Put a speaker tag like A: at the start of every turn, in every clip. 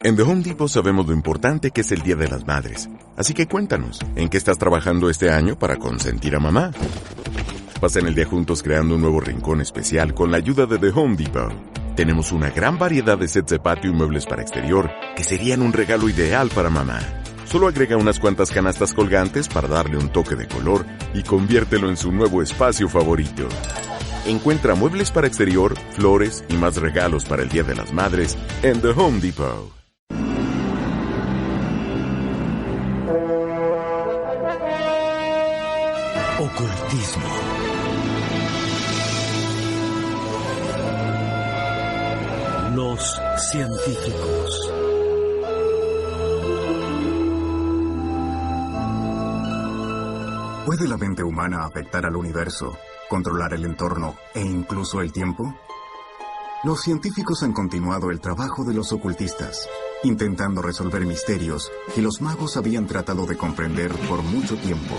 A: En The Home Depot sabemos lo importante que es el Día de las Madres. Así que cuéntanos, ¿en qué estás trabajando este año para consentir a mamá? Pasen el día juntos creando un nuevo rincón especial con la ayuda de The Home Depot. Tenemos una gran variedad de sets de patio y muebles para exterior que serían un regalo ideal para mamá. Solo agrega unas cuantas canastas colgantes para darle un toque de color y conviértelo en su nuevo espacio favorito. Encuentra muebles para exterior, flores y más regalos para el Día de las Madres en The Home Depot.
B: Ocultismo. Los científicos.
C: ¿Puede la mente humana afectar al universo, controlar el entorno e incluso el tiempo? Los científicos han continuado el trabajo de los ocultistas, intentando resolver misterios que los magos habían tratado de comprender por mucho tiempo.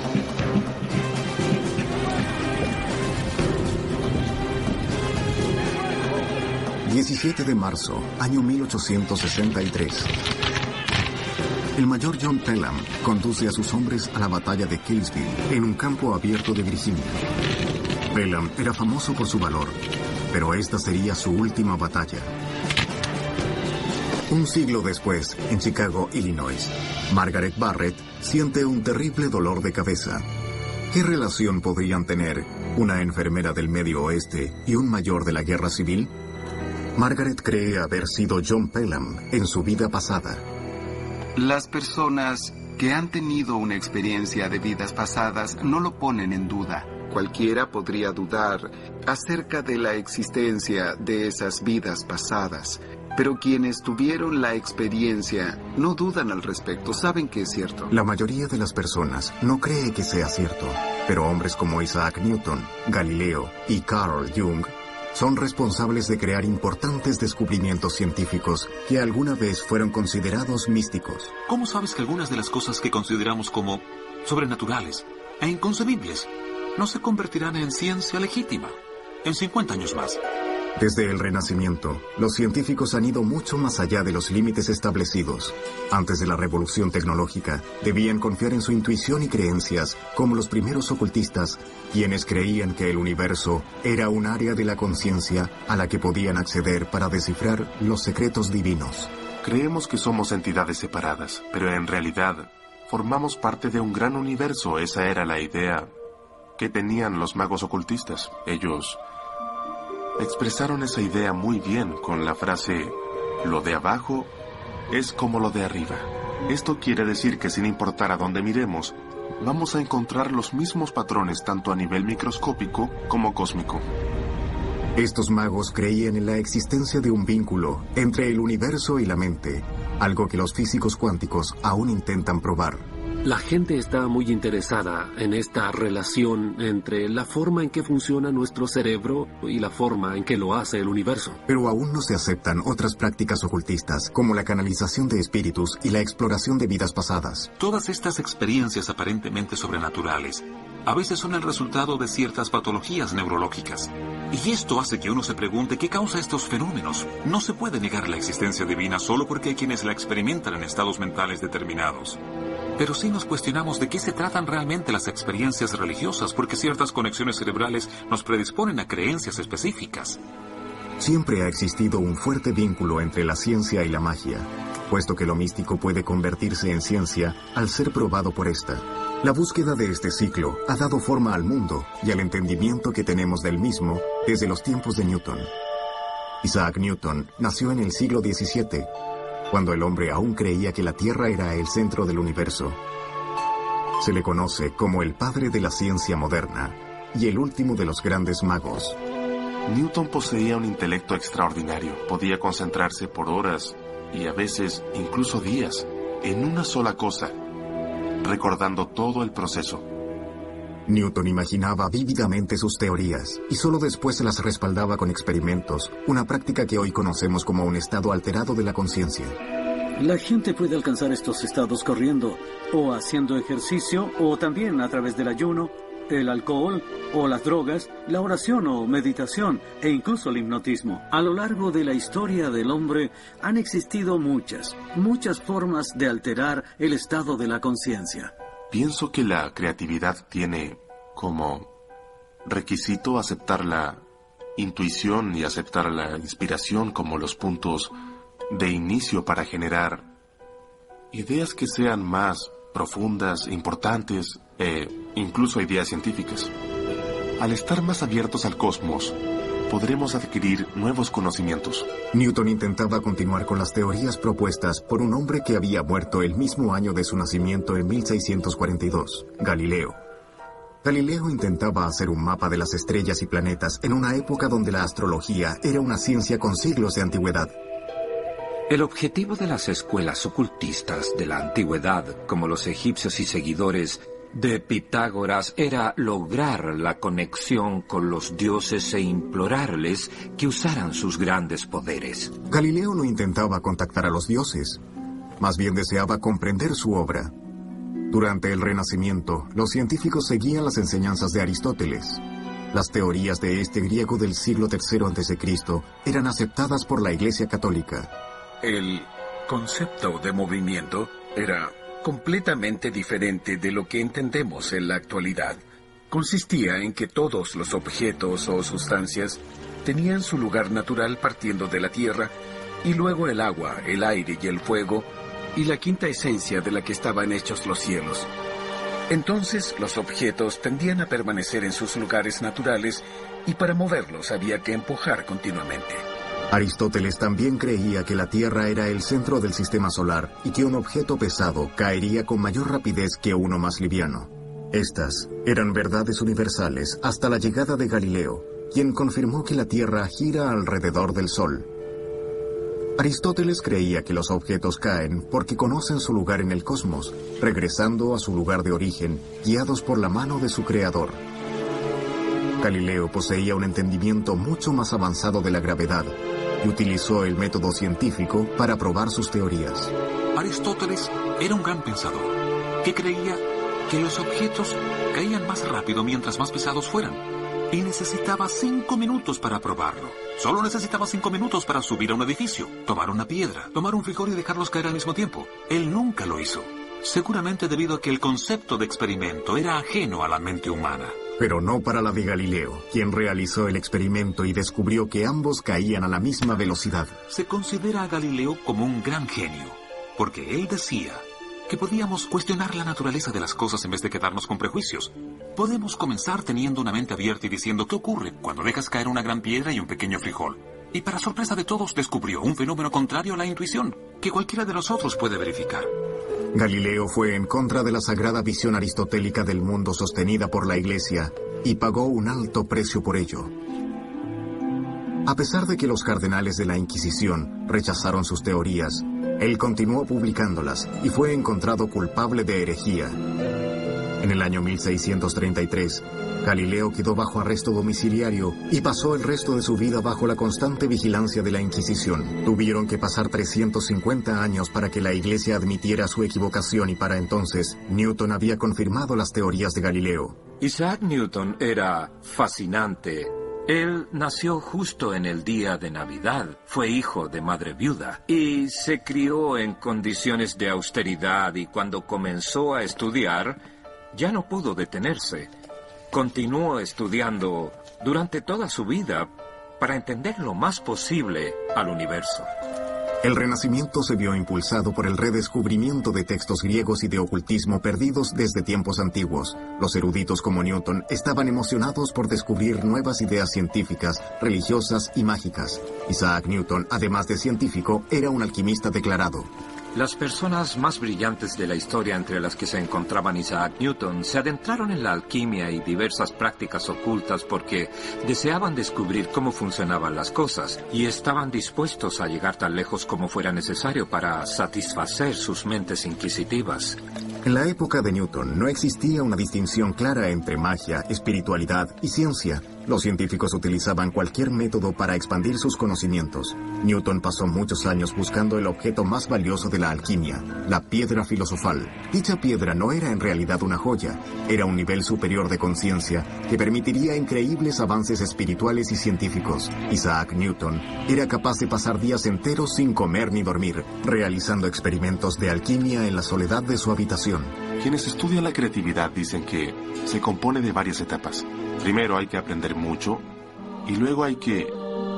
C: ...17 de marzo, año 1863... El mayor John Pelham conduce a sus hombres a la batalla de Killsville, en un campo abierto de Virginia. Pelham era famoso por su valor, pero esta sería su última batalla. Un siglo después, en Chicago, Illinois, Margaret Barrett siente un terrible dolor de cabeza. ¿Qué relación podrían tener una enfermera del Medio Oeste y un mayor de la Guerra Civil? Margaret cree haber sido John Pelham en su vida pasada.
D: Las personas que han tenido una experiencia de vidas pasadas no lo ponen en duda. Cualquiera podría dudar acerca de la existencia de esas vidas pasadas, pero quienes tuvieron la experiencia no dudan al respecto, saben que es cierto.
C: La mayoría de las personas no cree que sea cierto, pero hombres como Isaac Newton, Galileo y Carl Jung son responsables de crear importantes descubrimientos científicos que alguna vez fueron considerados místicos.
E: ¿Cómo sabes que algunas de las cosas que consideramos como sobrenaturales e inconcebibles no se convertirán en ciencia legítima en 50 años más?
C: Desde el Renacimiento, los científicos han ido mucho más allá de los límites establecidos. Antes de la revolución tecnológica, debían confiar en su intuición y creencias, como los primeros ocultistas, quienes creían que el universo era un área de la conciencia a la que podían acceder para descifrar los secretos divinos.
F: Creemos que somos entidades separadas, pero en realidad formamos parte de un gran universo. Esa era la idea que tenían los magos ocultistas. Ellos expresaron esa idea muy bien con la frase: lo de abajo es como lo de arriba. Esto quiere decir que sin importar a dónde miremos, vamos a encontrar los mismos patrones tanto a nivel microscópico como cósmico.
C: Estos magos creían en la existencia de un vínculo entre el universo y la mente, algo que los físicos cuánticos aún intentan probar.
G: La gente está muy interesada en esta relación entre la forma en que funciona nuestro cerebro y la forma en que lo hace el universo.
C: Pero aún no se aceptan otras prácticas ocultistas, como la canalización de espíritus y la exploración de vidas pasadas.
E: Todas estas experiencias aparentemente sobrenaturales a veces son el resultado de ciertas patologías neurológicas. Y esto hace que uno se pregunte qué causa estos fenómenos. No se puede negar la existencia divina solo porque hay quienes la experimentan en estados mentales determinados. Pero sí nos cuestionamos de qué se tratan realmente las experiencias religiosas, porque ciertas conexiones cerebrales nos predisponen a creencias específicas.
C: Siempre ha existido un fuerte vínculo entre la ciencia y la magia, puesto que lo místico puede convertirse en ciencia al ser probado por esta. La búsqueda de este ciclo ha dado forma al mundo y al entendimiento que tenemos del mismo desde los tiempos de Newton. Isaac Newton nació en el siglo XVII, cuando el hombre aún creía que la Tierra era el centro del universo. Se le conoce como el padre de la ciencia moderna y el último de los grandes magos.
F: Newton poseía un intelecto extraordinario. Podía concentrarse por horas y a veces incluso días en una sola cosa, recordando todo el proceso.
C: Newton imaginaba vívidamente sus teorías y solo después se las respaldaba con experimentos, una práctica que hoy conocemos como un estado alterado de la conciencia.
H: La gente puede alcanzar estos estados corriendo o haciendo ejercicio o también a través del ayuno el alcohol o las drogas, la oración o meditación e incluso el hipnotismo. A lo largo de la historia del hombre han existido muchas formas de alterar el estado de la conciencia.
F: Pienso que la creatividad tiene como requisito aceptar la intuición y aceptar la inspiración como los puntos de inicio para generar ideas que sean más profundas, importantes e incluso ideas científicas. Al estar más abiertos al cosmos, podremos adquirir nuevos conocimientos.
C: Newton intentaba continuar con las teorías propuestas por un hombre que había muerto el mismo año de su nacimiento en 1642, Galileo. Galileo intentaba hacer un mapa de las estrellas y planetas en una época donde la astrología era una ciencia con siglos de antigüedad.
I: El objetivo de las escuelas ocultistas de la antigüedad, como los egipcios y seguidores de Pitágoras, era lograr la conexión con los dioses e implorarles que usaran sus grandes poderes.
C: Galileo no intentaba contactar a los dioses, más bien deseaba comprender su obra. Durante el Renacimiento, los científicos seguían las enseñanzas de Aristóteles. Las teorías de este griego del siglo III a.C. eran aceptadas por la Iglesia Católica.
J: El concepto de movimiento era completamente diferente de lo que entendemos en la actualidad. Consistía en que todos los objetos o sustancias tenían su lugar natural partiendo de la tierra, y luego el agua, el aire y el fuego, y la quinta esencia de la que estaban hechos los cielos. Entonces los objetos tendían a permanecer en sus lugares naturales, y para moverlos había que empujar continuamente.
C: Aristóteles también creía que la Tierra era el centro del sistema solar y que un objeto pesado caería con mayor rapidez que uno más liviano. Estas eran verdades universales hasta la llegada de Galileo, quien confirmó que la Tierra gira alrededor del Sol. Aristóteles creía que los objetos caen porque conocen su lugar en el cosmos, regresando a su lugar de origen, guiados por la mano de su creador. Galileo poseía un entendimiento mucho más avanzado de la gravedad y utilizó el método científico para probar sus teorías.
E: Aristóteles era un gran pensador que creía que los objetos caían más rápido mientras más pesados fueran, y necesitaba 5 minutos para probarlo. Solo necesitaba 5 minutos para subir a un edificio, tomar una piedra, tomar un frijol y dejarlos caer al mismo tiempo. Él nunca lo hizo, seguramente debido a que el concepto de experimento era ajeno a la mente humana.
C: Pero no para la de Galileo, quien realizó el experimento y descubrió que ambos caían a la misma velocidad.
E: Se considera a Galileo como un gran genio, porque él decía que podíamos cuestionar la naturaleza de las cosas en vez de quedarnos con prejuicios. Podemos comenzar teniendo una mente abierta y diciendo qué ocurre cuando dejas caer una gran piedra y un pequeño frijol. Y para sorpresa de todos descubrió un fenómeno contrario a la intuición, que cualquiera de nosotros puede verificar.
C: Galileo fue en contra de la sagrada visión aristotélica del mundo sostenida por la Iglesia y pagó un alto precio por ello. A pesar de que los cardenales de la Inquisición rechazaron sus teorías, él continuó publicándolas y fue encontrado culpable de herejía. En el año 1633, Galileo quedó bajo arresto domiciliario y pasó el resto de su vida bajo la constante vigilancia de la Inquisición. Tuvieron que pasar 350 años para que la Iglesia admitiera su equivocación y para entonces, Newton había confirmado las teorías de Galileo.
I: Isaac Newton era fascinante. Él nació justo en el día de Navidad, fue hijo de madre viuda y se crió en condiciones de austeridad, y cuando comenzó a estudiar ya no pudo detenerse. Continuó estudiando durante toda su vida para entender lo más posible al universo.
C: El Renacimiento se vio impulsado por el redescubrimiento de textos griegos y de ocultismo perdidos desde tiempos antiguos. Los eruditos como Newton estaban emocionados por descubrir nuevas ideas científicas, religiosas y mágicas. Isaac Newton, además de científico, era un alquimista declarado.
I: Las personas más brillantes de la historia, entre las que se encontraban Isaac Newton, se adentraron en la alquimia y diversas prácticas ocultas porque deseaban descubrir cómo funcionaban las cosas y estaban dispuestos a llegar tan lejos como fuera necesario para satisfacer sus mentes inquisitivas.
C: En la época de Newton no existía una distinción clara entre magia, espiritualidad y ciencia. Los científicos utilizaban cualquier método para expandir sus conocimientos. Newton pasó muchos años buscando el objeto más valioso de la alquimia, la piedra filosofal. Dicha piedra no era en realidad una joya, era un nivel superior de conciencia que permitiría increíbles avances espirituales y científicos. Isaac Newton era capaz de pasar días enteros sin comer ni dormir, realizando experimentos de alquimia en la soledad de su habitación.
F: Quienes estudian la creatividad dicen que se compone de varias etapas. Primero hay que aprender mucho y luego hay que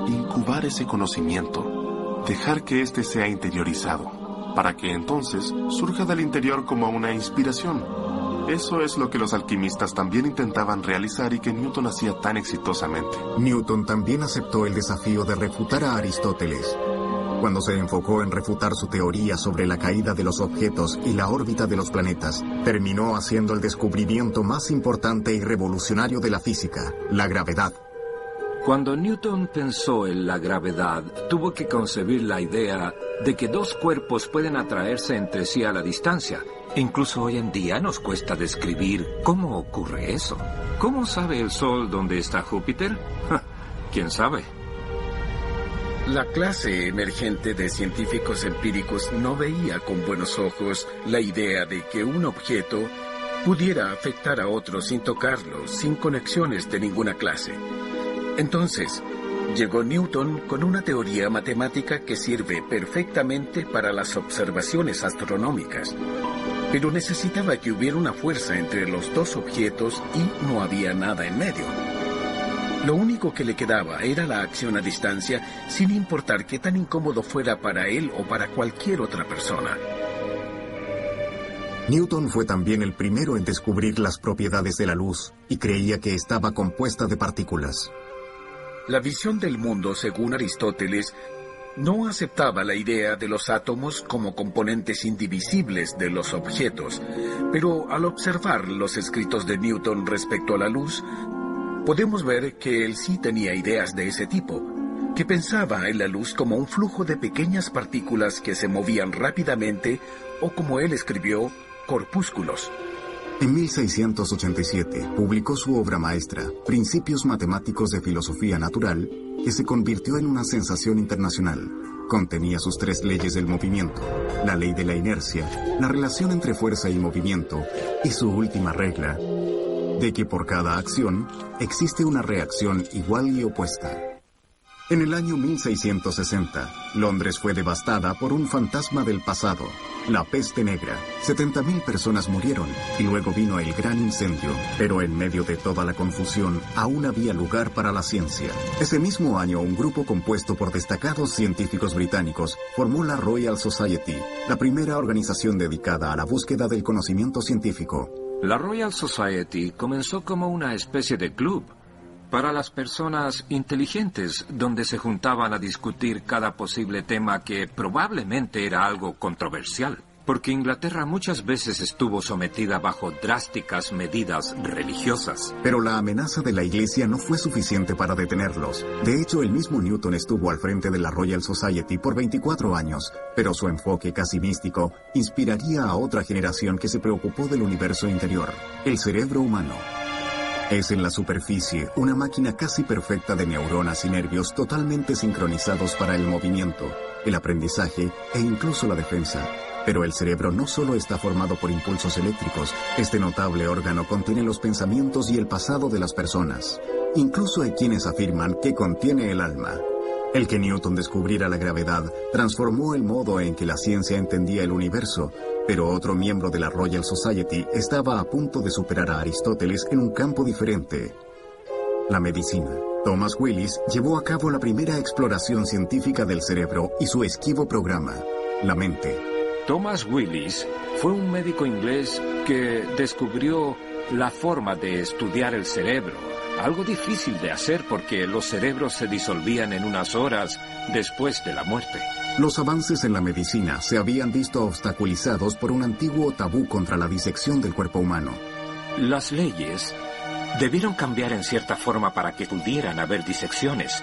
F: incubar ese conocimiento, dejar que éste sea interiorizado, para que entonces surja del interior como una inspiración. Eso es lo que los alquimistas también intentaban realizar y que Newton hacía tan exitosamente.
C: Newton también aceptó el desafío de refutar a Aristóteles. Cuando se enfocó en refutar su teoría sobre la caída de los objetos y la órbita de los planetas, terminó haciendo el descubrimiento más importante y revolucionario de la física, la gravedad.
I: Cuando Newton pensó en la gravedad, tuvo que concebir la idea de que dos cuerpos pueden atraerse entre sí a la distancia. Incluso hoy en día nos cuesta describir cómo ocurre eso. ¿Cómo sabe el Sol dónde está Júpiter? ¿Quién sabe?
J: La clase emergente de científicos empíricos no veía con buenos ojos la idea de que un objeto pudiera afectar a otro sin tocarlo, sin conexiones de ninguna clase. Entonces, llegó Newton con una teoría matemática que sirve perfectamente para las observaciones astronómicas. Pero necesitaba que hubiera una fuerza entre los dos objetos y no había nada en medio. Lo único que le quedaba era la acción a distancia, sin importar qué tan incómodo fuera para él o para cualquier otra persona.
C: Newton fue también el primero en descubrir las propiedades de la luz y creía que estaba compuesta de partículas.
J: La visión del mundo, según Aristóteles, no aceptaba la idea de los átomos como componentes indivisibles de los objetos, pero al observar los escritos de Newton respecto a la luz, podemos ver que él sí tenía ideas de ese tipo, que pensaba en la luz como un flujo de pequeñas partículas que se movían rápidamente, o como él escribió, corpúsculos.
C: En 1687 publicó su obra maestra, Principios Matemáticos de Filosofía Natural, que se convirtió en una sensación internacional. Contenía sus 3 leyes del movimiento, la ley de la inercia, la relación entre fuerza y movimiento, y su última regla, de que por cada acción existe una reacción igual y opuesta. En el año 1660, Londres fue devastada por un fantasma del pasado, la peste negra. 70.000 personas murieron y luego vino el gran incendio. Pero en medio de toda la confusión, aún había lugar para la ciencia. Ese mismo año, un grupo compuesto por destacados científicos británicos formó la Royal Society, la primera organización dedicada a la búsqueda del conocimiento científico.
I: La Royal Society comenzó como una especie de club para las personas inteligentes, donde se juntaban a discutir cada posible tema que probablemente era algo controversial, porque Inglaterra muchas veces estuvo sometida bajo drásticas medidas religiosas.
C: Pero la amenaza de la Iglesia no fue suficiente para detenerlos. De hecho, el mismo Newton estuvo al frente de la Royal Society por 24 años, pero su enfoque casi místico inspiraría a otra generación que se preocupó del universo interior, el cerebro humano. Es en la superficie una máquina casi perfecta de neuronas y nervios totalmente sincronizados para el movimiento, el aprendizaje e incluso la defensa. Pero el cerebro no solo está formado por impulsos eléctricos, este notable órgano contiene los pensamientos y el pasado de las personas. Incluso hay quienes afirman que contiene el alma. El que Newton descubriera la gravedad transformó el modo en que la ciencia entendía el universo, pero otro miembro de la Royal Society estaba a punto de superar a Aristóteles en un campo diferente: la medicina. Thomas Willis llevó a cabo la primera exploración científica del cerebro y su esquivo programa, la mente.
I: Thomas Willis fue un médico inglés que descubrió la forma de estudiar el cerebro, algo difícil de hacer porque los cerebros se disolvían en unas horas después de la muerte.
C: Los avances en la medicina se habían visto obstaculizados por un antiguo tabú contra la disección del cuerpo humano.
I: Las leyes debieron cambiar en cierta forma para que pudieran haber disecciones.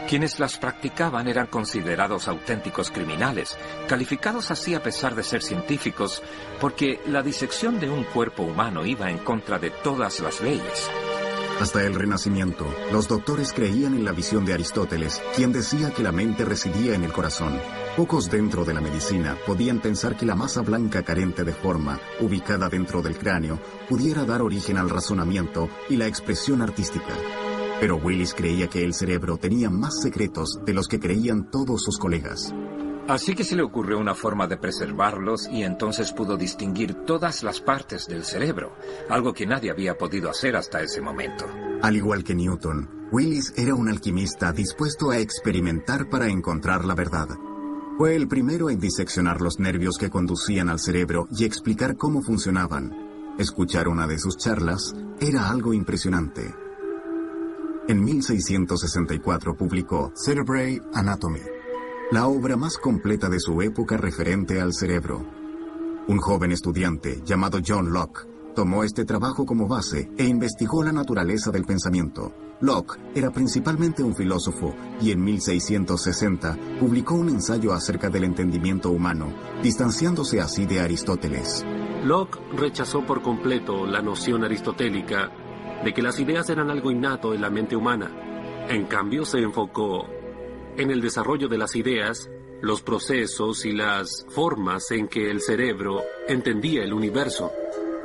I: Quienes las practicaban eran considerados auténticos criminales, calificados así a pesar de ser científicos, porque la disección de un cuerpo humano iba en contra de todas las leyes.
C: Hasta el Renacimiento, los doctores creían en la visión de Aristóteles, quien decía que la mente residía en el corazón. Pocos dentro de la medicina podían pensar que la masa blanca carente de forma, ubicada dentro del cráneo, pudiera dar origen al razonamiento y la expresión artística. Pero Willis creía que el cerebro tenía más secretos de los que creían todos sus colegas.
I: Así que se le ocurrió una forma de preservarlos y entonces pudo distinguir todas las partes del cerebro, algo que nadie había podido hacer hasta ese momento.
C: Al igual que Newton, Willis era un alquimista dispuesto a experimentar para encontrar la verdad. Fue el primero en diseccionar los nervios que conducían al cerebro y explicar cómo funcionaban. Escuchar una de sus charlas era algo impresionante. En 1664 publicó Cerebrae Anatomy, la obra más completa de su época referente al cerebro. Un joven estudiante llamado John Locke tomó este trabajo como base e investigó la naturaleza del pensamiento. Locke era principalmente un filósofo y en 1660 publicó un ensayo acerca del entendimiento humano, distanciándose así de Aristóteles.
G: Locke rechazó por completo la noción aristotélica de que las ideas eran algo innato en la mente humana. En cambio, se enfocó en el desarrollo de las ideas, los procesos y las formas en que el cerebro entendía el universo.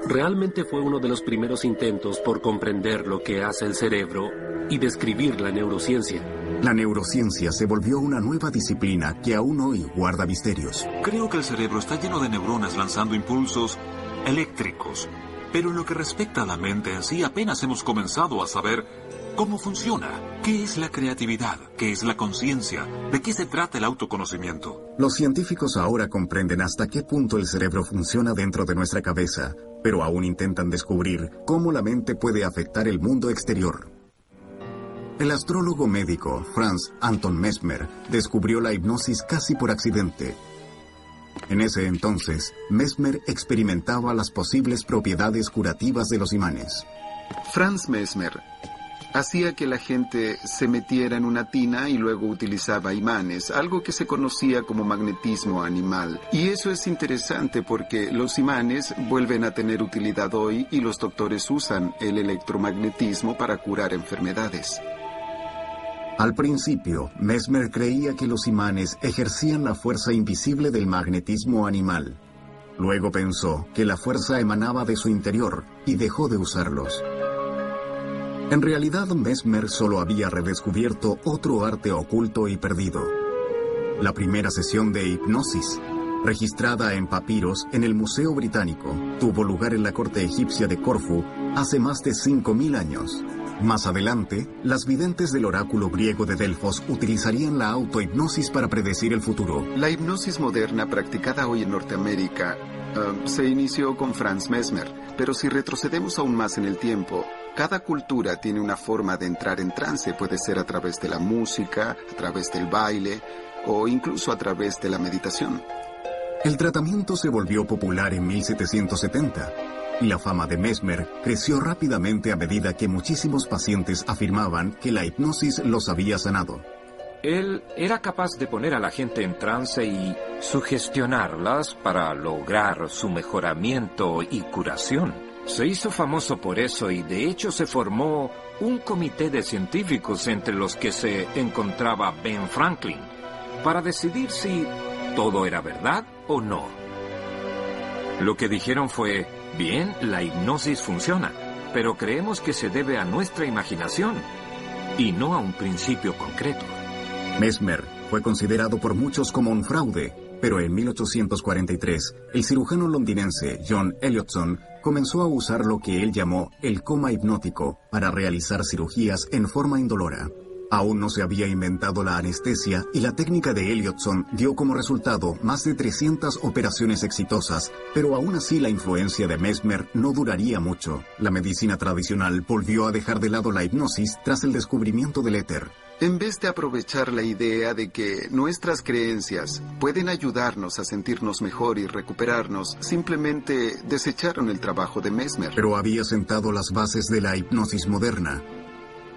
G: Realmente fue uno de los primeros intentos por comprender lo que hace el cerebro y describir la neurociencia.
C: La neurociencia se volvió una nueva disciplina que aún hoy guarda misterios.
E: Creo que el cerebro está lleno de neuronas lanzando impulsos eléctricos, pero en lo que respecta a la mente en sí apenas hemos comenzado a saber cómo funciona, qué es la creatividad, qué es la conciencia, de qué se trata el autoconocimiento.
C: Los científicos ahora comprenden hasta qué punto el cerebro funciona dentro de nuestra cabeza, pero aún intentan descubrir cómo la mente puede afectar el mundo exterior. El astrólogo médico Franz Anton Mesmer descubrió la hipnosis casi por accidente. En ese entonces, Mesmer experimentaba las posibles propiedades curativas de los imanes.
D: Franz Mesmer hacía que la gente se metiera en una tina y luego utilizaba imanes, algo que se conocía como magnetismo animal. Y eso es interesante porque los imanes vuelven a tener utilidad hoy y los doctores usan el electromagnetismo para curar enfermedades.
C: Al principio, Mesmer creía que los imanes ejercían la fuerza invisible del magnetismo animal. Luego pensó que la fuerza emanaba de su interior y dejó de usarlos. En realidad, Mesmer solo había redescubierto otro arte oculto y perdido. La primera sesión de hipnosis, registrada en papiros en el Museo Británico, tuvo lugar en la corte egipcia de Corfú hace más de 5.000 años. Más adelante, las videntes del oráculo griego de Delfos utilizarían la autohipnosis para predecir el futuro.
D: La hipnosis moderna practicada hoy en Norteamérica se inició con Franz Mesmer, pero si retrocedemos aún más en el tiempo, cada cultura tiene una forma de entrar en trance. Puede ser a través de la música, a través del baile o incluso a través de la meditación.
C: El tratamiento se volvió popular en 1770 y la fama de Mesmer creció rápidamente a medida que muchísimos pacientes afirmaban que la hipnosis los había sanado.
I: Él era capaz de poner a la gente en trance y sugestionarlas para lograr su mejoramiento y curación. Se hizo famoso por eso y de hecho se formó un comité de científicos entre los que se encontraba Ben Franklin para decidir si todo era verdad o no. Lo que dijeron fue, bien, la hipnosis funciona, pero creemos que se debe a nuestra imaginación y no a un principio concreto.
C: Mesmer fue considerado por muchos como un fraude, pero en 1843, el cirujano londinense John Elliotson comenzó a usar lo que él llamó el coma hipnótico para realizar cirugías en forma indolora. Aún no se había inventado la anestesia y la técnica de Elliotson dio como resultado más de 300 operaciones exitosas, pero aún así la influencia de Mesmer no duraría mucho. La medicina tradicional volvió a dejar de lado la hipnosis tras el descubrimiento del éter.
D: En vez de aprovechar la idea de que nuestras creencias pueden ayudarnos a sentirnos mejor y recuperarnos, simplemente desecharon el trabajo de Mesmer.
C: Pero había sentado las bases de la hipnosis moderna,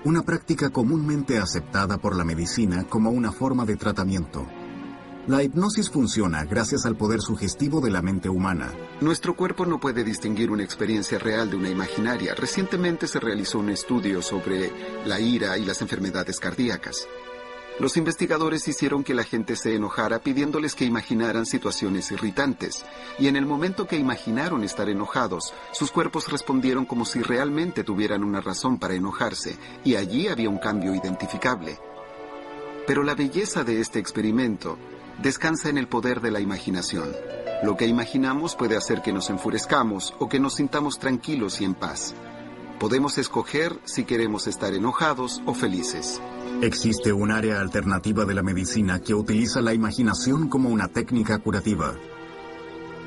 C: una práctica comúnmente aceptada por la medicina como una forma de tratamiento. La hipnosis funciona gracias al poder sugestivo de la mente humana.
D: Nuestro cuerpo no puede distinguir una experiencia real de una imaginaria. Recientemente se realizó un estudio sobre la ira y las enfermedades cardíacas. Los investigadores hicieron que la gente se enojara pidiéndoles que imaginaran situaciones irritantes. Y en el momento que imaginaron estar enojados, sus cuerpos respondieron como si realmente tuvieran una razón para enojarse. Y allí había un cambio identificable. Pero la belleza de este experimento descansa en el poder de la imaginación. Lo que imaginamos puede hacer que nos enfurezcamos o que nos sintamos tranquilos y en paz. Podemos escoger si queremos estar enojados o felices.
C: Existe un área alternativa de la medicina que utiliza la imaginación como una técnica curativa.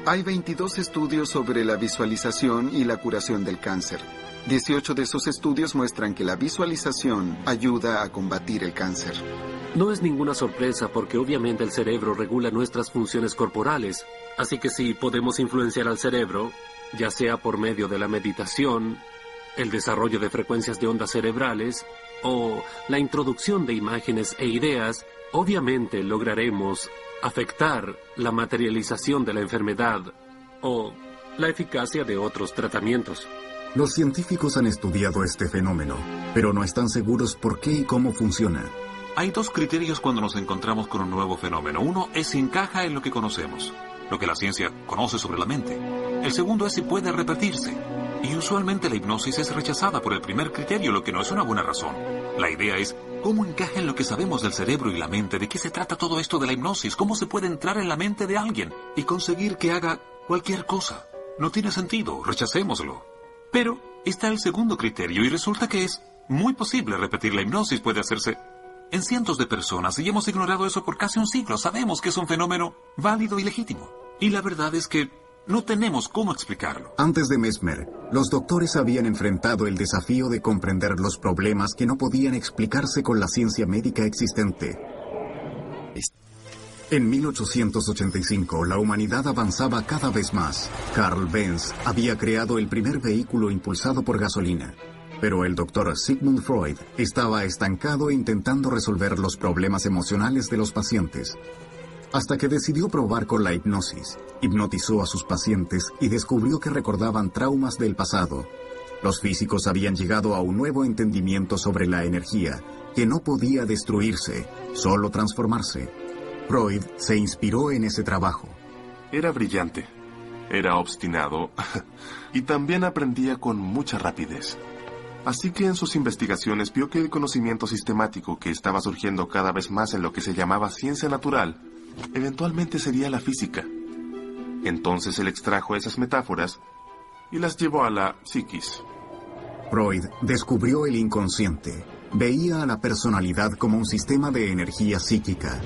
D: Hay 22 estudios sobre la visualización y la curación del cáncer. 18 de esos estudios muestran que la visualización ayuda a combatir el cáncer.
G: No es ninguna sorpresa porque obviamente el cerebro regula nuestras funciones corporales, así que si podemos influenciar al cerebro, ya sea por medio de la meditación, el desarrollo de frecuencias de ondas cerebrales o la introducción de imágenes e ideas, obviamente lograremos afectar la materialización de la enfermedad o la eficacia de otros tratamientos.
C: Los científicos han estudiado este fenómeno, pero no están seguros por qué y cómo funciona.
E: Hay dos criterios cuando nos encontramos con un nuevo fenómeno. Uno es si encaja en lo que conocemos, lo que la ciencia conoce sobre la mente. El segundo es si puede repetirse. Y usualmente la hipnosis es rechazada por el primer criterio, lo que no es una buena razón. La idea es cómo encaja en lo que sabemos del cerebro y la mente, de qué se trata todo esto de la hipnosis, cómo se puede entrar en la mente de alguien y conseguir que haga cualquier cosa. No tiene sentido, rechacémoslo. Pero está el segundo criterio y resulta que es muy posible repetir la hipnosis, puede hacerse en cientos de personas y hemos ignorado eso por casi un siglo. Sabemos que es un fenómeno válido y legítimo. Y la verdad es que no tenemos cómo explicarlo.
C: Antes de Mesmer, los doctores habían enfrentado el desafío de comprender los problemas que no podían explicarse con la ciencia médica existente. En 1885, la humanidad avanzaba cada vez más. Carl Benz había creado el primer vehículo impulsado por gasolina. Pero el doctor Sigmund Freud estaba estancado intentando resolver los problemas emocionales de los pacientes. Hasta que decidió probar con la hipnosis. Hipnotizó a sus pacientes y descubrió que recordaban traumas del pasado. Los físicos habían llegado a un nuevo entendimiento sobre la energía, que no podía destruirse, solo transformarse. Freud se inspiró en ese trabajo.
F: Era brillante, era obstinado y también aprendía con mucha rapidez. Así que en sus investigaciones vio que el conocimiento sistemático que estaba surgiendo cada vez más en lo que se llamaba ciencia natural, eventualmente sería la física. Entonces él extrajo esas metáforas y las llevó a la psiquis.
C: Freud descubrió el inconsciente. Veía a la personalidad como un sistema de energía psíquica.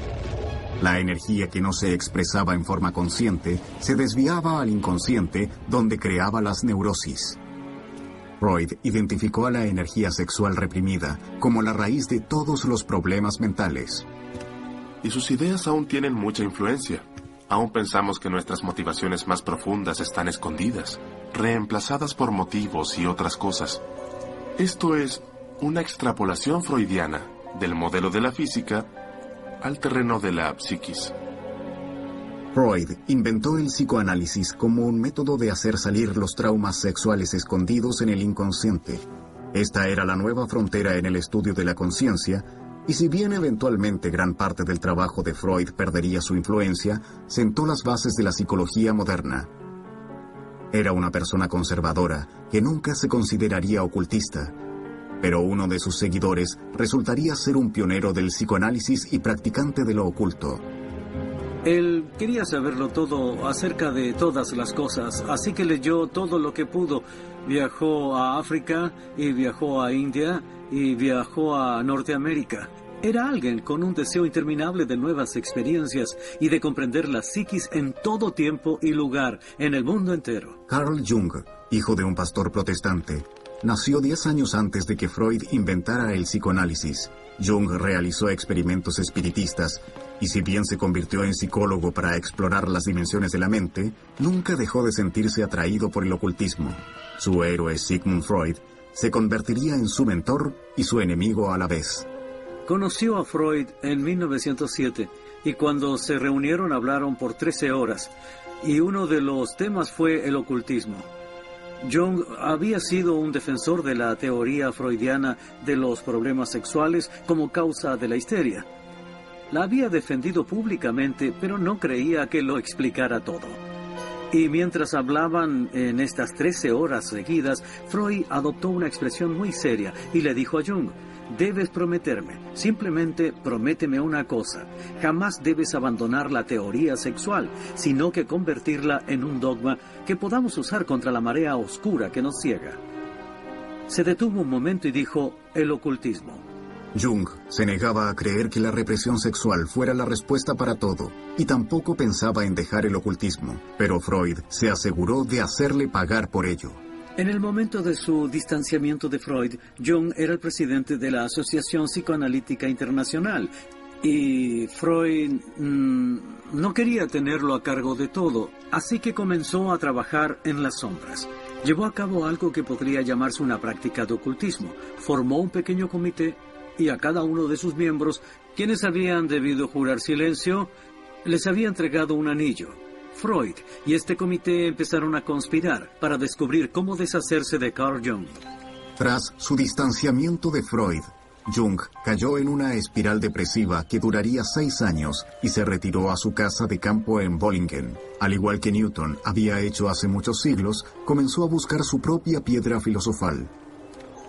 C: La energía que no se expresaba en forma consciente se desviaba al inconsciente, donde creaba las neurosis. Freud identificó a la energía sexual reprimida como la raíz de todos los problemas mentales.
F: Y sus ideas aún tienen mucha influencia. Aún pensamos que nuestras motivaciones más profundas están escondidas, reemplazadas por motivos y otras cosas. Esto es una extrapolación freudiana del modelo de la física al terreno de la psiquis.
C: Freud inventó el psicoanálisis como un método de hacer salir los traumas sexuales escondidos en el inconsciente. Esta era la nueva frontera en el estudio de la conciencia, y si bien eventualmente gran parte del trabajo de Freud perdería su influencia, sentó las bases de la psicología moderna. Era una persona conservadora que nunca se consideraría ocultista, pero uno de sus seguidores resultaría ser un pionero del psicoanálisis y practicante de lo oculto.
H: Él quería saberlo todo acerca de todas las cosas, así que leyó todo lo que pudo. Viajó a África, y viajó a India, y viajó a Norteamérica. Era alguien con un deseo interminable de nuevas experiencias y de comprender la psiquis en todo tiempo y lugar, en el mundo entero.
C: Carl Jung, hijo de un pastor protestante, nació 10 años antes de que Freud inventara el psicoanálisis. Jung realizó experimentos espiritistas y si bien se convirtió en psicólogo para explorar las dimensiones de la mente, nunca dejó de sentirse atraído por el ocultismo. Su héroe Sigmund Freud se convertiría en su mentor y su enemigo a la vez.
H: Conoció a Freud en 1907 y cuando se reunieron hablaron por 13 horas, y uno de los temas fue el ocultismo. Jung había sido un defensor de la teoría freudiana de los problemas sexuales como causa de la histeria. La había defendido públicamente, pero no creía que lo explicara todo. Y mientras hablaban en estas 13 horas seguidas, Freud adoptó una expresión muy seria y le dijo a Jung: debes prometerme, simplemente prométeme una cosa, jamás debes abandonar la teoría sexual, sino que convertirla en un dogma que podamos usar contra la marea oscura que nos ciega. Se detuvo un momento y dijo: el ocultismo.
C: Jung se negaba a creer que la represión sexual fuera la respuesta para todo, y tampoco pensaba en dejar el ocultismo, pero Freud se aseguró de hacerle pagar por ello.
H: En el momento de su distanciamiento de Freud, Jung era el presidente de la Asociación Psicoanalítica Internacional, y Freud no quería tenerlo a cargo de todo, así que comenzó a trabajar en las sombras. Llevó a cabo algo que podría llamarse una práctica de ocultismo. Formó un pequeño comité y a cada uno de sus miembros, quienes habían debido jurar silencio, les había entregado un anillo. Freud y este comité empezaron a conspirar para descubrir cómo deshacerse de Carl Jung.
C: Tras su distanciamiento de Freud, Jung cayó en una espiral depresiva que duraría 6 años y se retiró a su casa de campo en Bollingen. Al igual que Newton había hecho hace muchos siglos, comenzó a buscar su propia piedra filosofal.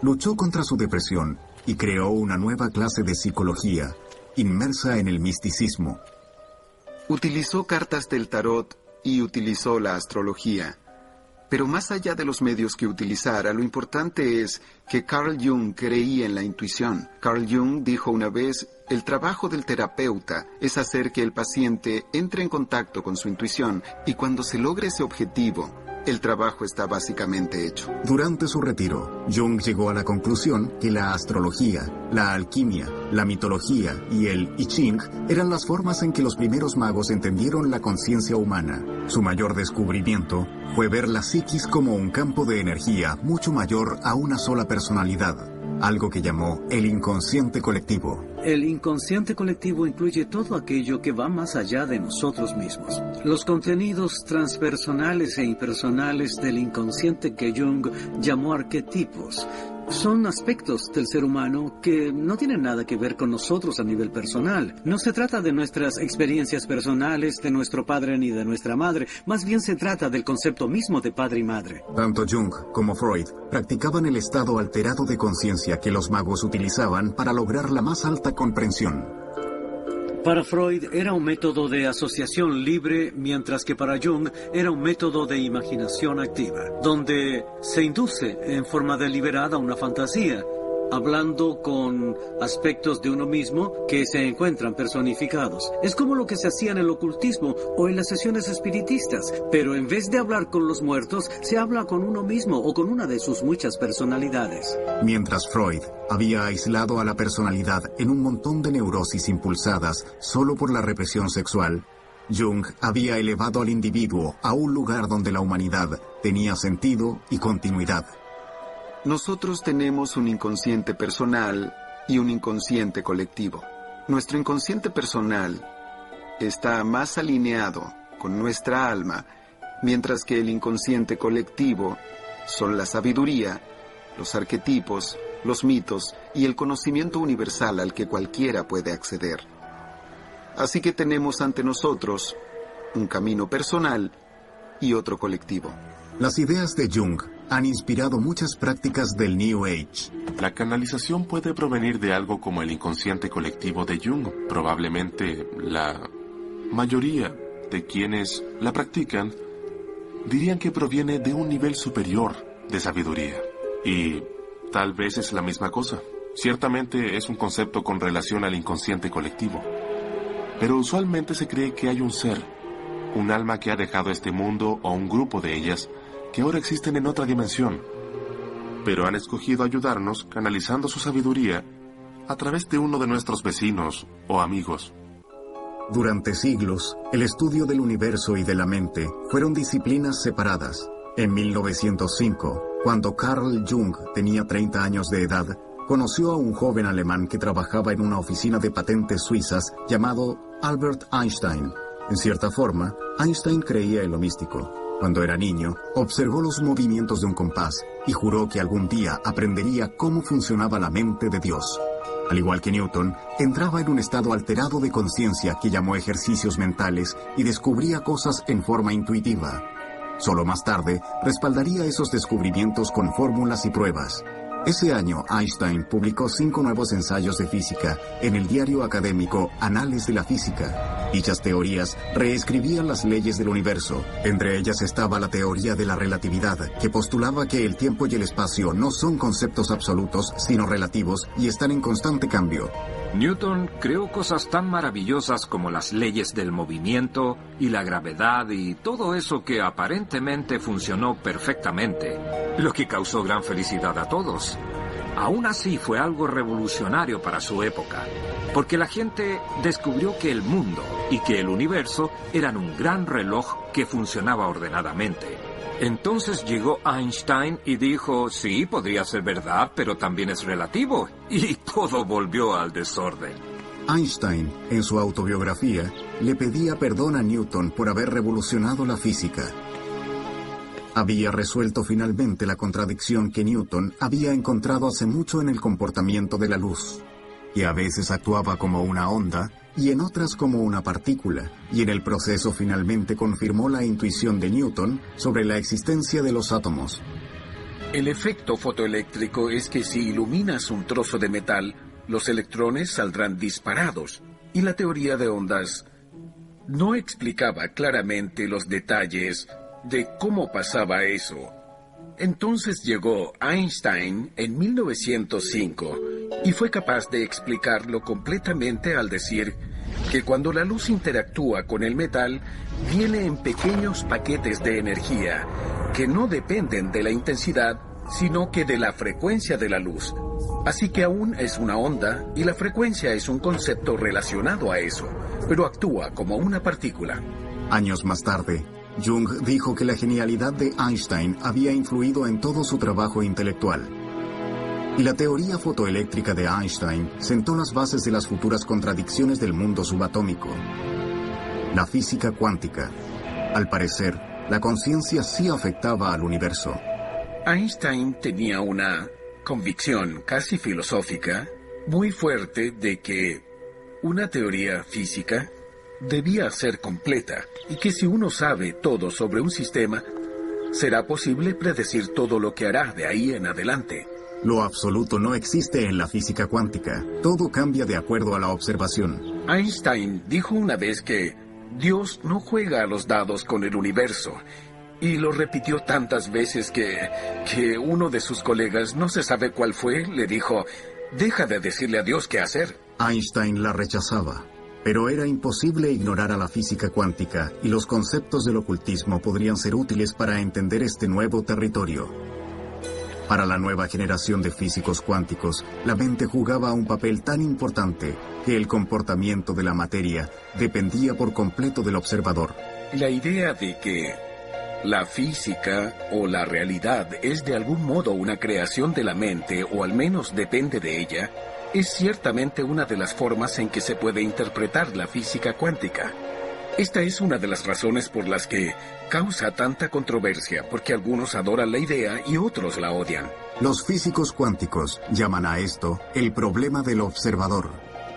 C: Luchó contra su depresión y creó una nueva clase de psicología, inmersa en el misticismo.
D: Utilizó cartas del tarot y utilizó la astrología. Pero más allá de los medios que utilizara, lo importante es que Carl Jung creía en la intuición. Carl Jung dijo una vez: el trabajo del terapeuta es hacer que el paciente entre en contacto con su intuición, y cuando se logre ese objetivo, el trabajo está básicamente hecho.
C: Durante su retiro, Jung llegó a la conclusión que la astrología, la alquimia, la mitología y el I Ching eran las formas en que los primeros magos entendieron la conciencia humana. Su mayor descubrimiento fue ver la psiquis como un campo de energía mucho mayor a una sola personalidad, algo que llamó el inconsciente colectivo.
H: El inconsciente colectivo incluye todo aquello que va más allá de nosotros mismos. Los contenidos transpersonales e impersonales del inconsciente que Jung llamó arquetipos son aspectos del ser humano que no tienen nada que ver con nosotros a nivel personal. No se trata de nuestras experiencias personales, de nuestro padre ni de nuestra madre. Más bien se trata del concepto mismo de padre y madre.
C: Tanto Jung como Freud practicaban el estado alterado de conciencia que los magos utilizaban para lograr la más alta comprensión.
H: Para Freud era un método de asociación libre, mientras que para Jung era un método de imaginación activa, donde se induce en forma deliberada una fantasía, hablando con aspectos de uno mismo que se encuentran personificados. Es como lo que se hacía en el ocultismo o en las sesiones espiritistas, pero en vez de hablar con los muertos, se habla con uno mismo o con una de sus muchas personalidades.
C: Mientras Freud había aislado a la personalidad en un montón de neurosis impulsadas solo por la represión sexual, Jung había elevado al individuo a un lugar donde la humanidad tenía sentido y continuidad.
D: Nosotros tenemos un inconsciente personal y un inconsciente colectivo. Nuestro inconsciente personal está más alineado con nuestra alma, mientras que el inconsciente colectivo son la sabiduría, los arquetipos, los mitos y el conocimiento universal al que cualquiera puede acceder. Así que tenemos ante nosotros un camino personal y otro colectivo.
C: Las ideas de Jung han inspirado muchas prácticas del New Age.
F: La canalización puede provenir de algo como el inconsciente colectivo de Jung. Probablemente la mayoría de quienes la practican dirían que proviene de un nivel superior de sabiduría. Y tal vez es la misma cosa. Ciertamente es un concepto con relación al inconsciente colectivo. Pero usualmente se cree que hay un ser, un alma que ha dejado este mundo o un grupo de ellas que ahora existen en otra dimensión, pero han escogido ayudarnos canalizando su sabiduría a través de uno de nuestros vecinos o amigos.
C: Durante siglos, el estudio del universo y de la mente fueron disciplinas separadas. En 1905, cuando Carl Jung tenía 30 años de edad, conoció a un joven alemán que trabajaba en una oficina de patentes suizas llamado Albert Einstein. En cierta forma, Einstein creía en lo místico. Cuando era niño, observó los movimientos de un compás y juró que algún día aprendería cómo funcionaba la mente de Dios. Al igual que Newton, entraba en un estado alterado de conciencia que llamó ejercicios mentales y descubría cosas en forma intuitiva. Solo más tarde, respaldaría esos descubrimientos con fórmulas y pruebas. Ese año, Einstein publicó 5 nuevos ensayos de física en el diario académico Anales de la Física. Dichas teorías reescribían las leyes del universo. Entre ellas estaba la teoría de la relatividad, que postulaba que el tiempo y el espacio no son conceptos absolutos, sino relativos, y están en constante cambio.
I: Newton creó cosas tan maravillosas como las leyes del movimiento y la gravedad y todo eso que aparentemente funcionó perfectamente, lo que causó gran felicidad a todos. Aún así fue algo revolucionario para su época, porque la gente descubrió que el mundo y que el universo eran un gran reloj que funcionaba ordenadamente. Entonces llegó Einstein y dijo, sí, podría ser verdad, pero también es relativo. Y todo volvió al desorden.
C: Einstein, en su autobiografía, le pedía perdón a Newton por haber revolucionado la física. Había resuelto finalmente la contradicción que Newton había encontrado hace mucho en el comportamiento de la luz, que a veces actuaba como una onda y en otras como una partícula, y en el proceso finalmente confirmó la intuición de Newton sobre la existencia de los átomos.
J: El efecto fotoeléctrico es que si iluminas un trozo de metal, los electrones saldrán disparados, y la teoría de ondas no explicaba claramente los detalles de cómo pasaba eso. Entonces llegó Einstein en 1905 y fue capaz de explicarlo completamente al decir que cuando la luz interactúa con el metal, viene en pequeños paquetes de energía que no dependen de la intensidad, sino que de la frecuencia de la luz. Así que aún es una onda y la frecuencia es un concepto relacionado a eso, pero actúa como una partícula.
C: Años más tarde, Jung dijo que la genialidad de Einstein había influido en todo su trabajo intelectual. Y la teoría fotoeléctrica de Einstein sentó las bases de las futuras contradicciones del mundo subatómico. La física cuántica. Al parecer, la conciencia sí afectaba al universo.
J: Einstein tenía una convicción casi filosófica muy fuerte de que una teoría física debía ser completa y que si uno sabe todo sobre un sistema, será posible predecir todo lo que hará de ahí en adelante.
C: Lo absoluto no existe en la física cuántica. Todo cambia de acuerdo a la observación.
J: Einstein dijo una vez que Dios no juega a los dados con el universo, y lo repitió tantas veces que uno de sus colegas, no se sabe cuál fue, le dijo, deja de decirle a Dios qué hacer.
C: Einstein la rechazaba. Pero era imposible ignorar a la física cuántica y los conceptos del ocultismo podrían ser útiles para entender este nuevo territorio. Para la nueva generación de físicos cuánticos, la mente jugaba un papel tan importante que el comportamiento de la materia dependía por completo del observador.
J: La idea de que la física o la realidad es de algún modo una creación de la mente, o al menos depende de ella, es ciertamente una de las formas en que se puede interpretar la física cuántica. Esta es una de las razones por las que causa tanta controversia, porque algunos adoran la idea y otros la odian.
C: Los físicos cuánticos llaman a esto el problema del observador.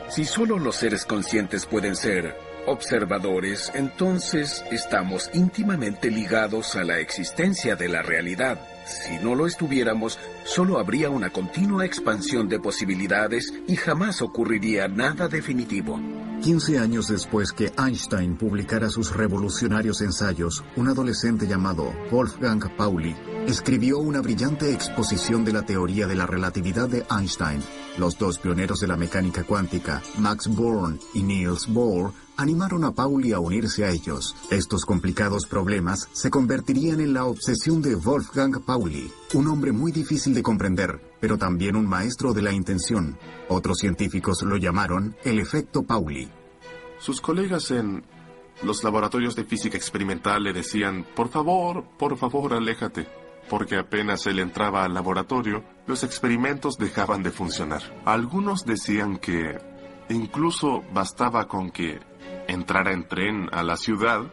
J: Si solo los seres conscientes pueden ser observadores, entonces estamos íntimamente ligados a la existencia de la realidad. Si no lo estuviéramos, solo habría una continua expansión de posibilidades y jamás ocurriría nada definitivo.
C: 15 años después que Einstein publicara sus revolucionarios ensayos, un adolescente llamado Wolfgang Pauli escribió una brillante exposición de la teoría de la relatividad de Einstein. Los dos pioneros de la mecánica cuántica, Max Born y Niels Bohr, animaron a Pauli a unirse a ellos. Estos complicados problemas se convertirían en la obsesión de Wolfgang Pauli, un hombre muy difícil de comprender, pero también un maestro de la intención. Otros científicos lo llamaron el efecto Pauli.
F: Sus colegas en los laboratorios de física experimental le decían, por favor, aléjate, porque apenas él entraba al laboratorio, los experimentos dejaban de funcionar. Algunos decían que incluso bastaba con que entrara en tren a la ciudad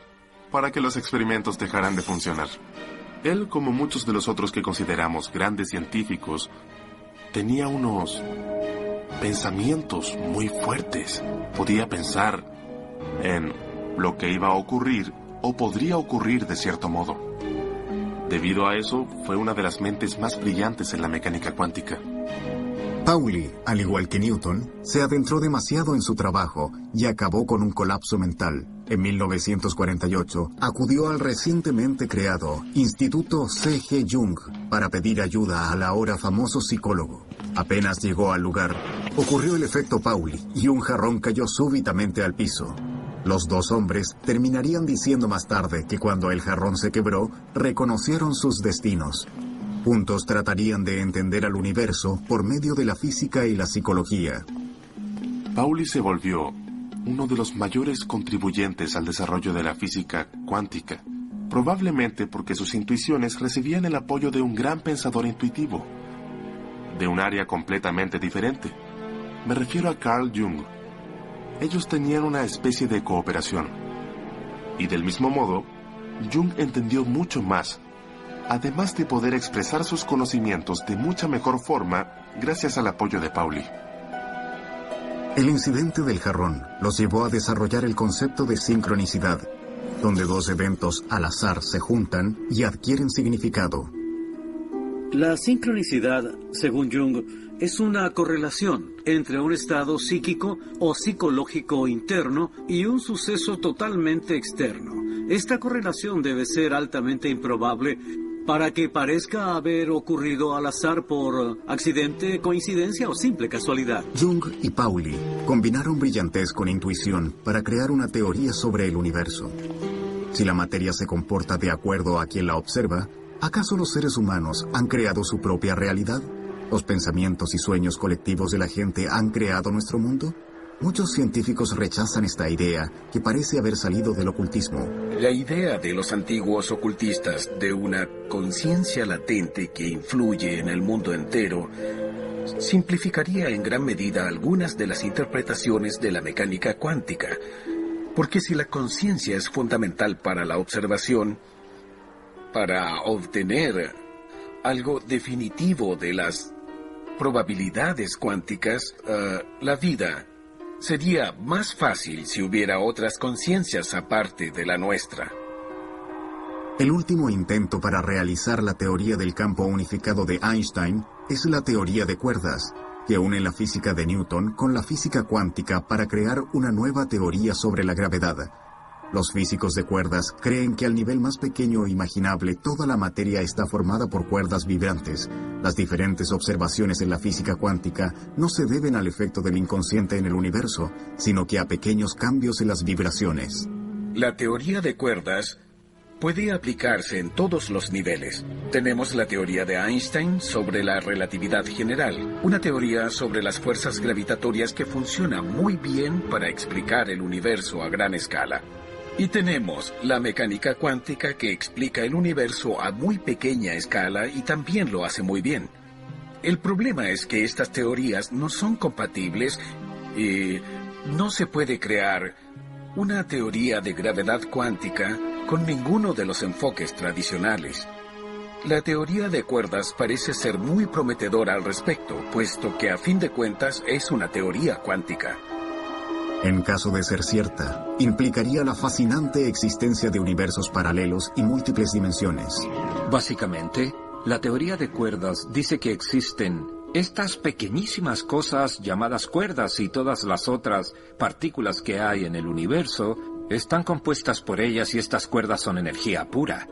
F: para que los experimentos dejaran de funcionar. Él, como muchos de los otros que consideramos grandes científicos, tenía unos pensamientos muy fuertes. Podía pensar en lo que iba a ocurrir o podría ocurrir de cierto modo. Debido a eso, fue una de las mentes más brillantes en la mecánica cuántica.
C: Pauli, al igual que Newton, se adentró demasiado en su trabajo y acabó con un colapso mental. En 1948, acudió al recientemente creado Instituto C.G. Jung para pedir ayuda al ahora famoso psicólogo. Apenas llegó al lugar, ocurrió el efecto Pauli y un jarrón cayó súbitamente al piso. Los dos hombres terminarían diciendo más tarde que cuando el jarrón se quebró, reconocieron sus destinos. Juntos tratarían de entender al universo por medio de la física y la psicología.
F: Pauli se volvió uno de los mayores contribuyentes al desarrollo de la física cuántica, probablemente porque sus intuiciones recibían el apoyo de un gran pensador intuitivo, de un área completamente diferente. Me refiero a Carl Jung. Ellos tenían una especie de cooperación. Y del mismo modo, Jung entendió mucho más, además de poder expresar sus conocimientos de mucha mejor forma gracias al apoyo de Pauli.
C: El incidente del jarrón los llevó a desarrollar el concepto de sincronicidad, donde dos eventos al azar se juntan y adquieren significado.
H: La sincronicidad, según Jung, es una correlación entre un estado psíquico o psicológico interno y un suceso totalmente externo. Esta correlación debe ser altamente improbable para que parezca haber ocurrido al azar por accidente, coincidencia o simple casualidad.
C: Jung y Pauli combinaron brillantez con intuición para crear una teoría sobre el universo. Si la materia se comporta de acuerdo a quien la observa, ¿acaso los seres humanos han creado su propia realidad? ¿Los pensamientos y sueños colectivos de la gente han creado nuestro mundo? Muchos científicos rechazan esta idea, que parece haber salido del ocultismo.
J: La idea de los antiguos ocultistas de una conciencia latente que influye en el mundo entero simplificaría en gran medida algunas de las interpretaciones de la mecánica cuántica. Porque si la conciencia es fundamental para la observación, para obtener algo definitivo de las probabilidades cuánticas, la vida sería más fácil si hubiera otras conciencias aparte de la nuestra.
C: El último intento para realizar la teoría del campo unificado de Einstein es la teoría de cuerdas, que une la física de Newton con la física cuántica para crear una nueva teoría sobre la gravedad. Los físicos de cuerdas creen que al nivel más pequeño imaginable toda la materia está formada por cuerdas vibrantes. Las diferentes observaciones en la física cuántica no se deben al efecto del inconsciente en el universo, sino que a pequeños cambios en las vibraciones.
J: La teoría de cuerdas puede aplicarse en todos los niveles. Tenemos la teoría de Einstein sobre la relatividad general, una teoría sobre las fuerzas gravitatorias que funciona muy bien para explicar el universo a gran escala. Y tenemos la mecánica cuántica que explica el universo a muy pequeña escala y también lo hace muy bien. El problema es que estas teorías no son compatibles y no se puede crear una teoría de gravedad cuántica con ninguno de los enfoques tradicionales. La teoría de cuerdas parece ser muy prometedora al respecto, puesto que a fin de cuentas es una teoría cuántica.
C: En caso de ser cierta, implicaría la fascinante existencia de universos paralelos y múltiples dimensiones.
I: Básicamente, la teoría de cuerdas dice que existen estas pequeñísimas cosas llamadas cuerdas y todas las otras partículas que hay en el universo están compuestas por ellas y estas cuerdas son energía pura.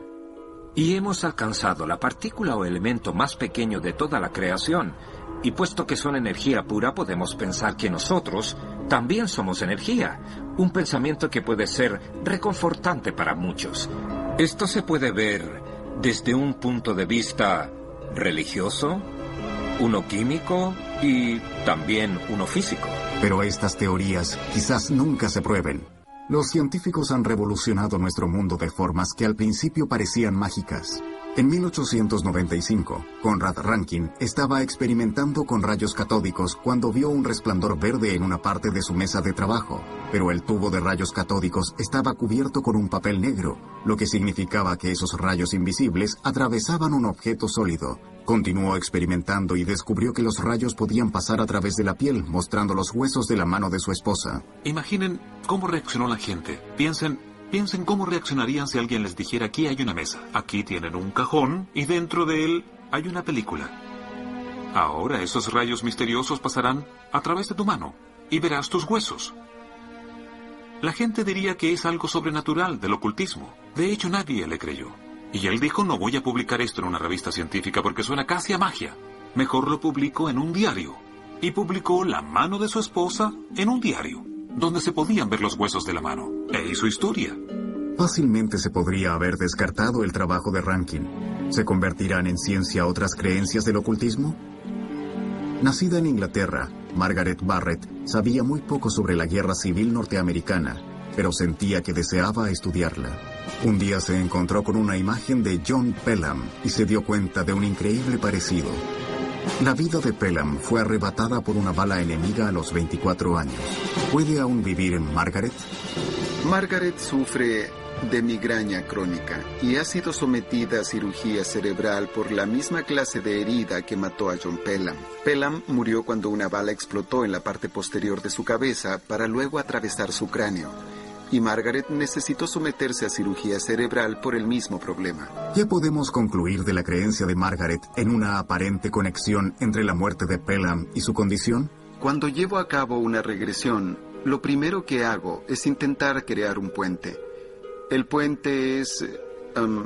I: Y hemos alcanzado la partícula o elemento más pequeño de toda la creación. Y puesto que son energía pura, podemos pensar que nosotros también somos energía. Un pensamiento que puede ser reconfortante para muchos. Esto se puede ver desde un punto de vista religioso, uno químico y también uno físico.
C: Pero estas teorías quizás nunca se prueben. Los científicos han revolucionado nuestro mundo de formas que al principio parecían mágicas. En 1895, Conrad Rankin estaba experimentando con rayos catódicos cuando vio un resplandor verde en una parte de su mesa de trabajo, pero el tubo de rayos catódicos estaba cubierto con un papel negro, lo que significaba que esos rayos invisibles atravesaban un objeto sólido. Continuó experimentando y descubrió que los rayos podían pasar a través de la piel, mostrando los huesos de la mano de su esposa.
E: Imaginen cómo reaccionó la gente. Piensen cómo reaccionarían si alguien les dijera: aquí hay una mesa, aquí tienen un cajón y dentro de él hay una película. Ahora esos rayos misteriosos pasarán a través de tu mano y verás tus huesos. La gente diría que es algo sobrenatural del ocultismo. De hecho, nadie le creyó. Y él dijo: no voy a publicar esto en una revista científica porque suena casi a magia. Mejor lo publico en un diario. Y publicó la mano de su esposa en un diario, donde se podían ver los huesos de la mano. E hizo historia.
C: Fácilmente se podría haber descartado el trabajo de Rankin. ¿Se convertirán en ciencia otras creencias del ocultismo? Nacida en Inglaterra, Margaret Barrett sabía muy poco sobre la guerra civil norteamericana, pero sentía que deseaba estudiarla. Un día se encontró con una imagen de John Pelham y se dio cuenta de un increíble parecido. La vida de Pelham fue arrebatada por una bala enemiga a los 24 años. ¿Puede aún vivir en Margaret?
D: Margaret sufre de migraña crónica y ha sido sometida a cirugía cerebral por la misma clase de herida que mató a John Pelham. Pelham murió cuando una bala explotó en la parte posterior de su cabeza para luego atravesar su cráneo. Y Margaret necesitó someterse a cirugía cerebral por el mismo problema.
C: ¿Qué podemos concluir de la creencia de Margaret en una aparente conexión entre la muerte de Pelham y su condición?
D: Cuando llevo a cabo una regresión, lo primero que hago es intentar crear un puente. El puente es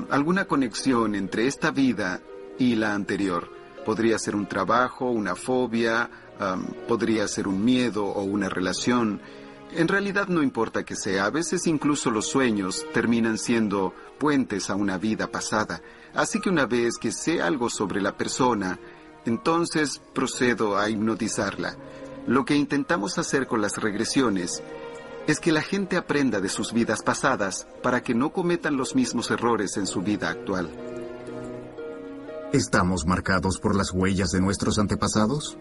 D: alguna conexión entre esta vida y la anterior. Podría ser un trabajo, una fobia, podría ser un miedo o una relación. En realidad no importa qué sea, a veces incluso los sueños terminan siendo puentes a una vida pasada. Así que una vez que sé algo sobre la persona, entonces procedo a hipnotizarla. Lo que intentamos hacer con las regresiones es que la gente aprenda de sus vidas pasadas para que no cometan los mismos errores en su vida actual.
C: ¿Estamos marcados por las huellas de nuestros antepasados?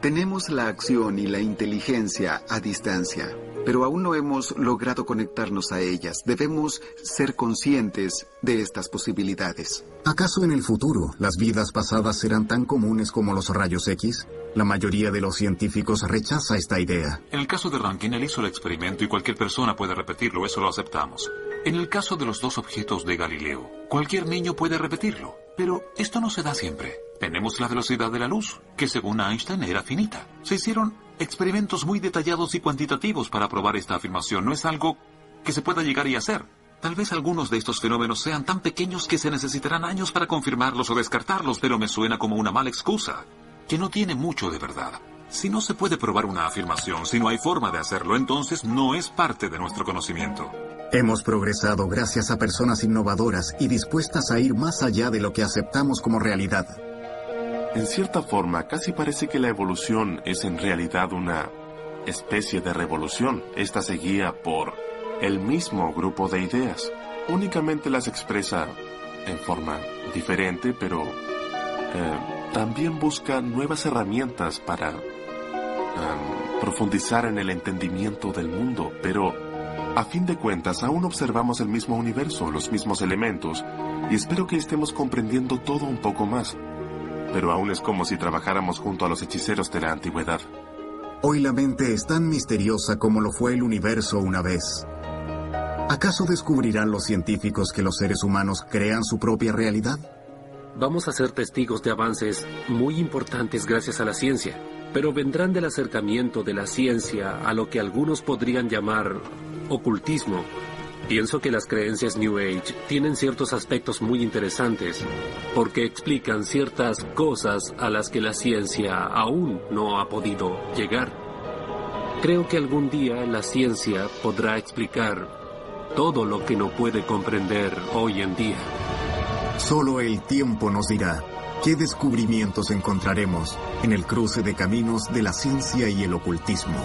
D: Tenemos la acción y la inteligencia a distancia, pero aún no hemos logrado conectarnos a ellas. Debemos ser conscientes de estas posibilidades.
C: ¿Acaso en el futuro las vidas pasadas serán tan comunes como los rayos X? La mayoría de los científicos rechaza esta idea.
E: En el caso de Rankin, él hizo el experimento y cualquier persona puede repetirlo, eso lo aceptamos. En el caso de los dos objetos de Galileo, cualquier niño puede repetirlo, pero esto no se da siempre. Tenemos la velocidad de la luz, que según Einstein era finita. Se hicieron experimentos muy detallados y cuantitativos para probar esta afirmación. No es algo que se pueda llegar y hacer. Tal vez algunos de estos fenómenos sean tan pequeños que se necesitarán años para confirmarlos o descartarlos, pero me suena como una mala excusa, que no tiene mucho de verdad. Si no se puede probar una afirmación, si no hay forma de hacerlo, entonces no es parte de nuestro conocimiento.
C: Hemos progresado gracias a personas innovadoras y dispuestas a ir más allá de lo que aceptamos como realidad.
F: En cierta forma, casi parece que la evolución es en realidad una especie de revolución. Esta se guía por el mismo grupo de ideas. Únicamente las expresa en forma diferente, pero también busca nuevas herramientas para profundizar en el entendimiento del mundo. Pero, a fin de cuentas, aún observamos el mismo universo, los mismos elementos, y espero que estemos comprendiendo todo un poco más. Pero aún es como si trabajáramos junto a los hechiceros de la antigüedad.
C: Hoy la mente es tan misteriosa como lo fue el universo una vez. ¿Acaso descubrirán los científicos que los seres humanos crean su propia realidad?
G: Vamos a ser testigos de avances muy importantes gracias a la ciencia, pero vendrán del acercamiento de la ciencia a lo que algunos podrían llamar ocultismo. Pienso que las creencias New Age tienen ciertos aspectos muy interesantes, porque explican ciertas cosas a las que la ciencia aún no ha podido llegar. Creo que algún día la ciencia podrá explicar todo lo que no puede comprender hoy en día.
C: Solo el tiempo nos dirá qué descubrimientos encontraremos en el cruce de caminos de la ciencia y el ocultismo.